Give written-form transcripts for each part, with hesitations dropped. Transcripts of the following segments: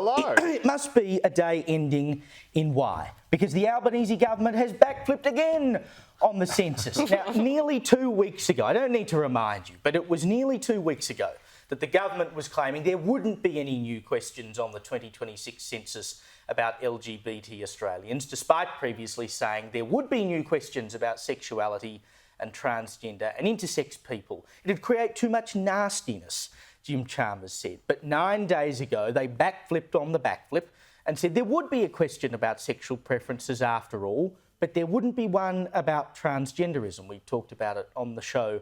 hello. It must be a day ending in Y, because the Albanese government has backflipped again on the census. Now, nearly 2 weeks ago, I don't need to remind you, but it was nearly 2 weeks ago that the government was claiming there wouldn't be any new questions on the 2026 census about LGBT Australians, despite previously saying there would be new questions about sexuality and transgender and intersex people. It'd create too much nastiness, Jim Chalmers said. But 9 days ago, they backflipped on the backflip and said there would be a question about sexual preferences after all, but there wouldn't be one about transgenderism. We talked about it on the show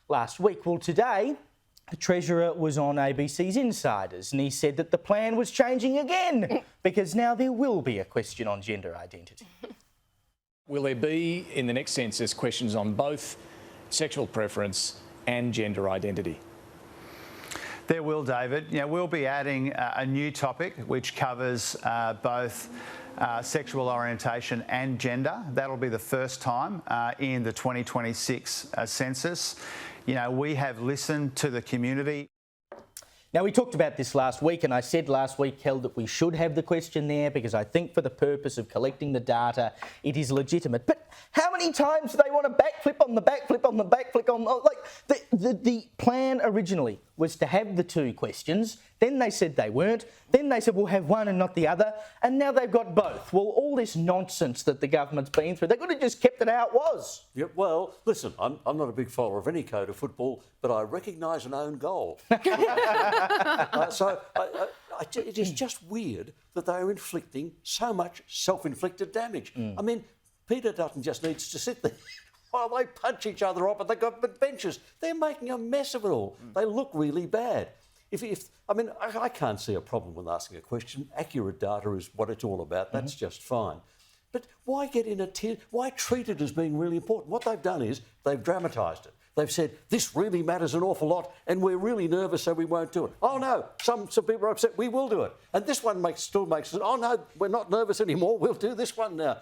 last week. Well, today, the Treasurer was on ABC's Insiders and he said that the plan was changing again because now there will be a question on gender identity. Will there be, in the next census, questions on both sexual preference and gender identity? There will, David. We'll be adding a new topic which covers both sexual orientation and gender. That'll be the first time in the 2026 census. We have listened to the community. Now, we talked about this last week, and I said last week, Kel, that we should have the question there because I think for the purpose of collecting the data, it is legitimate. But how many times do they want to backflip on the backflip on the backflip on... The plan originally was to have the two questions, then they said they weren't, then they said we'll have one and not the other, and now they've got both. Well, all this nonsense that the government's been through, they could have just kept it how it was. Yeah, well, listen, I'm not a big follower of any code of football, but I recognise an own goal. It is just weird that they are inflicting so much self-inflicted damage. I mean, Peter Dutton just needs to sit there while they punch each other up at the government benches. They're making a mess of it all. They look really bad. I can't see a problem with asking a question. Accurate data is what it's all about. That's just fine. But why get in why treat it as being really important? What they've done is they've dramatised it. They've said, this really matters an awful lot and we're really nervous so we won't do it. Oh no, some people are upset, we will do it. And this one still makes it, oh no, we're not nervous anymore, we'll do this one now.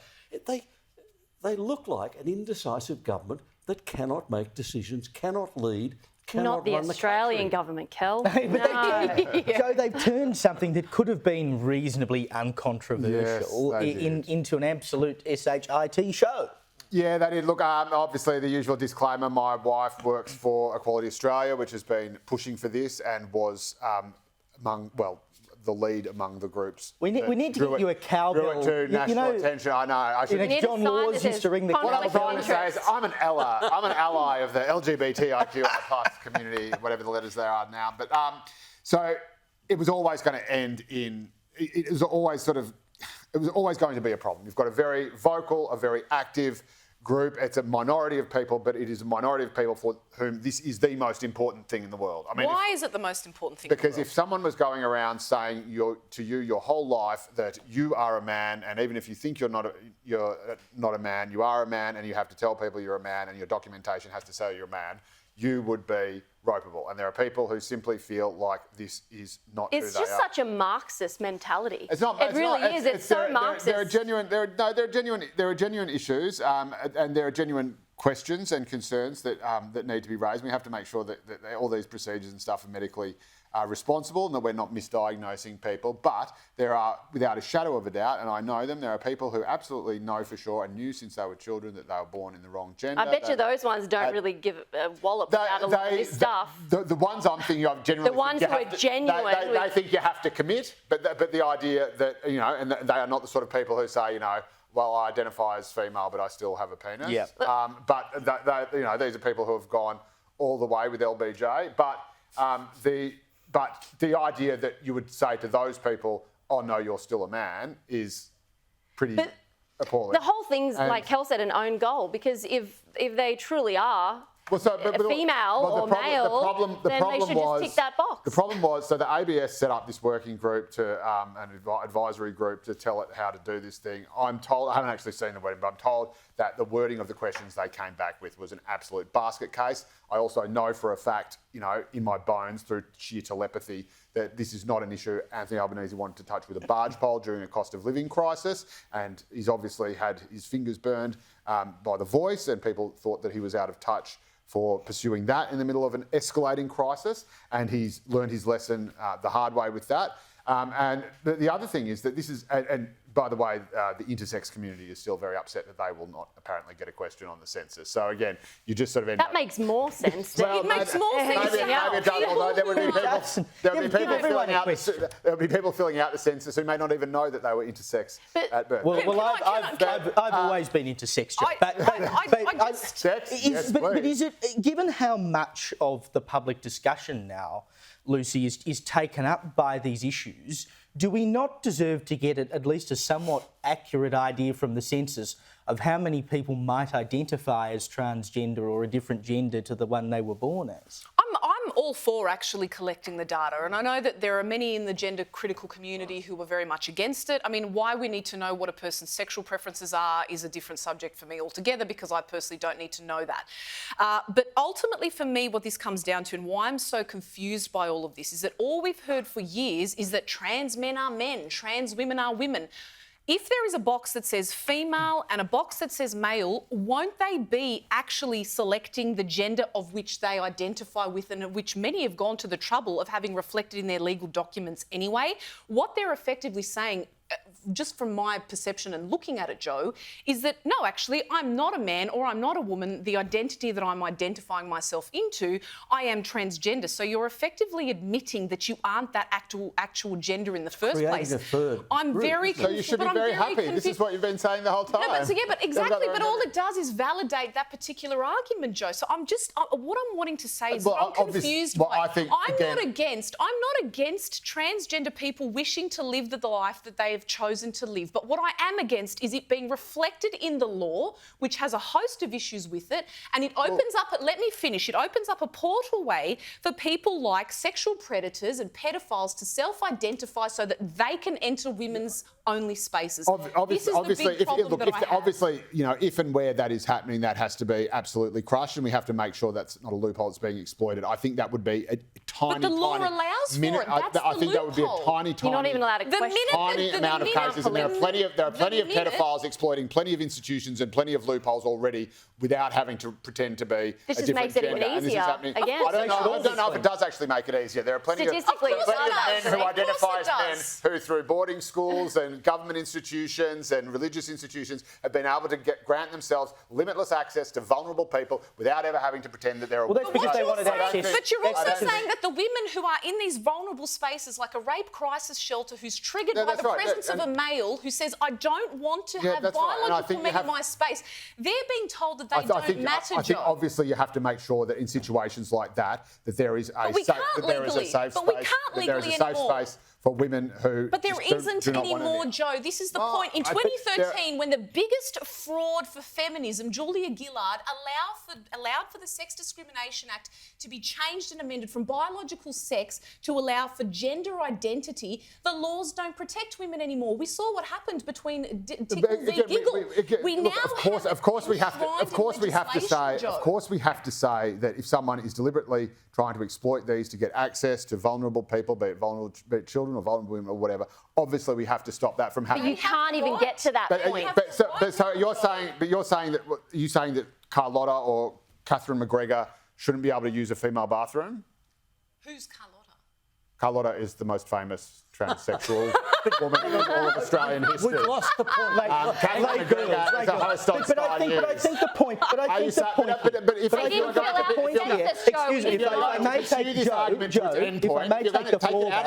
They look like an indecisive government that cannot make decisions, cannot lead, cannot Not the run Australian government, Kel. Joe, they've turned something that could have been reasonably uncontroversial into an absolute SHIT show. Yeah, they did. Look, obviously the usual disclaimer, my wife works for Equality Australia, which has been pushing for this and was the lead among the groups. We need to get you a cowbell. Drew it to national attention. I know. John Laws used to ring the... What I'm trying to say is I'm an ally of the LGBTIQI+ community, whatever the letters there are now. But so it was always going to end in... It was always going to be a problem. You've got a very vocal, a very active group. It's a minority of people, but it is a minority of people for whom this is the most important thing in the world. Why is it the most important thing? Because if someone was going around saying to you your whole life that you are a man, and even if you think you're not a man, you are a man, and you have to tell people you're a man, and your documentation has to say you're a man, you would be ropeable. And there are people who simply feel like this is not who they are. It's just such a Marxist mentality. It's not. It really is. It's so Marxist. There are genuine issues, and there are genuine questions and concerns that need to be raised. We have to make sure that all these procedures and stuff are medically responsible and that we're not misdiagnosing people. But there are, without a shadow of a doubt, and I know them, there are people who absolutely know for sure and knew since they were children that they were born in the wrong gender. I bet you those ones don't really give a wallop about a lot of this stuff. The ones I'm thinking of generally... The ones who are genuine. They think you have to commit, but the idea that, and they are not the sort of people who say, well, I identify as female, but I still have a penis. Yeah. But these are people who have gone all the way with LBJ. But the idea that you would say to those people, oh, no, you're still a man, is pretty appalling. The whole thing's, like Kel said, an own goal, because if they truly are female or male, then they should just tick that box. The problem was, so the ABS set up this working group, an advisory group to tell it how to do this thing. I'm told, I haven't actually seen the wording, but I'm told that the wording of the questions they came back with was an absolute basket case. I also know for a fact, in my bones through sheer telepathy, that this is not an issue Anthony Albanese wanted to touch with a barge pole during a cost of living crisis, and he's obviously had his fingers burned by The Voice, and people thought that he was out of touch for pursuing that in the middle of an escalating crisis, and he's learned his lesson the hard way with that. And the other thing is that this is, and by the way, the intersex community is still very upset that they will not apparently get a question on the census. So again, you just sort of end That up... makes more sense. Well, it makes more sense. Maybe it does, although there would be people filling out the census who may not even know that they were intersex at birth. Well, I've always been intersex, Joe. But is it, given how much of the public discussion now, Lucy, is taken up by these issues, do we not deserve to get at least a somewhat accurate idea from the census of how many people might identify as transgender or a different gender to the one they were born as? I'm all for actually collecting the data, and I know that there are many in the gender critical community who are very much against it. I mean, why we need to know what a person's sexual preferences are is a different subject for me altogether, because I personally don't need to know that. But ultimately for me, what this comes down to and why I'm so confused by all of this is that all we've heard for years is that trans men are men, trans women are women. If there is a box that says female and a box that says male, won't they be actually selecting the gender of which they identify with and which many have gone to the trouble of having reflected in their legal documents anyway? What they're effectively saying, just from my perception and looking at it, Joe, is that no, actually, I'm not a man or I'm not a woman. The identity that I'm identifying myself into, I am transgender. So you're effectively admitting that you aren't that actual gender in the first place. I'm very confused. So you should be very happy. This is what you've been saying the whole time. No, but exactly. But all it does is validate that particular argument, Joe. So I'm just what I'm wanting to say is that I'm confused by. I'm not against transgender people wishing to live the life that they have chosen to live. But what I am against is it being reflected in the law, which has a host of issues with it, and it opens let me finish, it opens up a portal way for people like sexual predators and pedophiles to self-identify so that they can enter women's only spaces. This is the big problem that I have. Obviously, you know, if and where that is happening, that has to be absolutely crushed, and we have to make sure that's not a loophole that's being exploited. I think that would be a tiny, but the law allows for it. That's I think that would be a tiny, You're not even allowed to question. Tiny amount of cases, and there are plenty of pedophiles exploiting plenty of institutions and plenty of loopholes already without having to pretend to be this a different just makes it gender. even easier. I don't know if it does actually make it easier. There are plenty of men who identify as men who, through boarding schools and government institutions and religious institutions, have been able to grant themselves limitless access to vulnerable people without ever having to pretend that they're a woman. Well, that's because they wanted access. But you're also saying that the women who are in these vulnerable spaces, like a rape crisis shelter, who's triggered by the presence of a male who says, I don't want to have biological men in my space, they're being told that they don't matter, I think obviously you have to make sure that in situations like that, that there is a safe space for women who. But there isn't anymore, Joe. This is the point. In 2013, when the biggest fraud for feminism, Julia Gillard, allowed for the Sex Discrimination Act to be changed and amended from biological sex to allow for gender identity, the laws don't protect women anymore. We saw what happened between Tickle v. Giggle. Of course we have to say that if someone is deliberately trying to exploit these to get access to vulnerable people, be it children or vulnerable women or whatever, obviously we have to stop that from happening. But you can't even get to that point. So you're saying that Carlotta or Catherine McGregor shouldn't be able to use a female bathroom? Who's Carlotta? Carlotta is the most famous transsexual woman in all of Australian history. We've lost the point. Catherine McGregor is a host on Sky News. But I think the point. Excuse me, if I may take the floor back,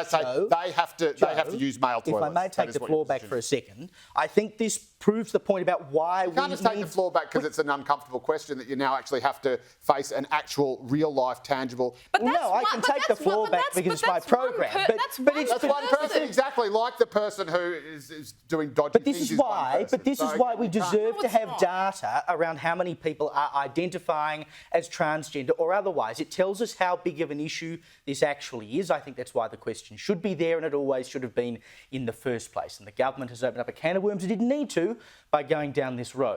they have to use male toilets. If I may take the floor back for a second, I think this proves the point about why we can't just take the floor back because it's an uncomfortable question that you now actually have to face an actual, real-life, tangible. But no, I can take the floor back because it's my program. That's one person, exactly like the person who is doing dodgy But things. this is why we deserve to have data around how many people are identifying as transgender or otherwise. It tells us how big of an issue this actually is. I think that's why the question should be there, and it always should have been in the first place. And the government has opened up a can of worms it didn't need to by going down this road.